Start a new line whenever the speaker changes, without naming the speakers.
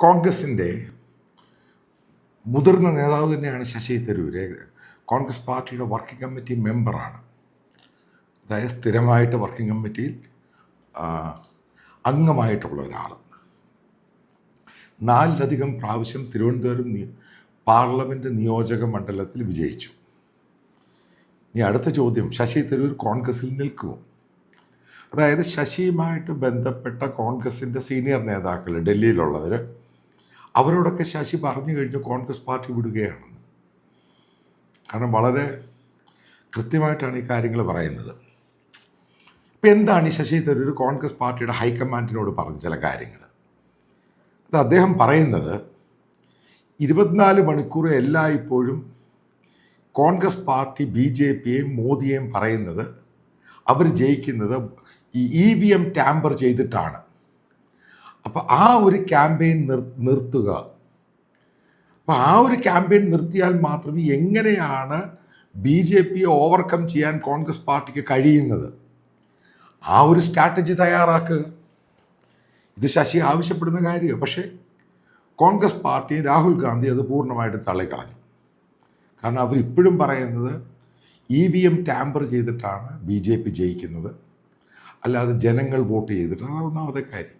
കോൺഗ്രസിൻ്റെ മുതിർന്ന നേതാവ് തന്നെയാണ് ശശി തരൂർ. കോൺഗ്രസ് പാർട്ടിയുടെ വർക്കിംഗ് കമ്മിറ്റി മെമ്പറാണ്. അതായത് സ്ഥിരമായിട്ട് വർക്കിംഗ് കമ്മിറ്റിയിൽ അംഗമായിട്ടുള്ള ഒരാൾ. 4ലധികം പ്രാവശ്യം തിരുവനന്തപുരം പാർലമെൻറ്റ് നിയോജക മണ്ഡലത്തിൽ വിജയിച്ചു. ഇനി അടുത്ത ചോദ്യം, ശശി തരൂർ കോൺഗ്രസിൽ നിൽക്കുമോ? അതായത് ശശിയുമായിട്ട് ബന്ധപ്പെട്ട കോൺഗ്രസിൻ്റെ സീനിയർ നേതാക്കൾ ഡൽഹിയിലുള്ളവർ, അവരോടൊക്കെ ശശി പറഞ്ഞു കഴിഞ്ഞു കോൺഗ്രസ് പാർട്ടി വിടുകയാണെന്ന്. കാരണം വളരെ കൃത്യമായിട്ടാണ് ഈ കാര്യങ്ങൾ പറയുന്നത്. ഇപ്പം എന്താണ് ഈ ശശി തരൂർ കോൺഗ്രസ് പാർട്ടിയുടെ ഹൈക്കമാൻഡിനോട് പറഞ്ഞ ചില കാര്യങ്ങൾ? അത് അദ്ദേഹം പറയുന്നത് 24 മണിക്കൂർ എല്ലായ്പ്പോഴും കോൺഗ്രസ് പാർട്ടി BJPയെയും മോദിയെയും പറയുന്നത് അവർ ജയിക്കുന്നത് ഈ EVM ടാമ്പർ ചെയ്തിട്ടാണ്. അപ്പോൾ ആ ഒരു ക്യാമ്പയിൻ നിർത്തുക. അപ്പോൾ ആ ഒരു ക്യാമ്പയിൻ നിർത്തിയാൽ മാത്രമേ എങ്ങനെയാണ് BJPയെ ഓവർകം ചെയ്യാൻ കോൺഗ്രസ് പാർട്ടിക്ക് കഴിയുന്നത്, ആ ഒരു സ്ട്രാറ്റജി തയ്യാറാക്കുക. ഇത് ശശി ആവശ്യപ്പെടുന്ന കാര്യമാണ്. പക്ഷേ കോൺഗ്രസ് പാർട്ടി, രാഹുൽ ഗാന്ധി അത് പൂർണ്ണമായിട്ട് തള്ളിക്കളഞ്ഞു. കാരണം അവരിപ്പോഴും പറയുന്നത് EVM ടാമ്പർ ചെയ്തിട്ടാണ് BJP ജയിക്കുന്നത്, അല്ലാതെ ജനങ്ങൾ വോട്ട് ചെയ്തിട്ടാണ്. അതൊന്നാമത്തെ കാര്യം.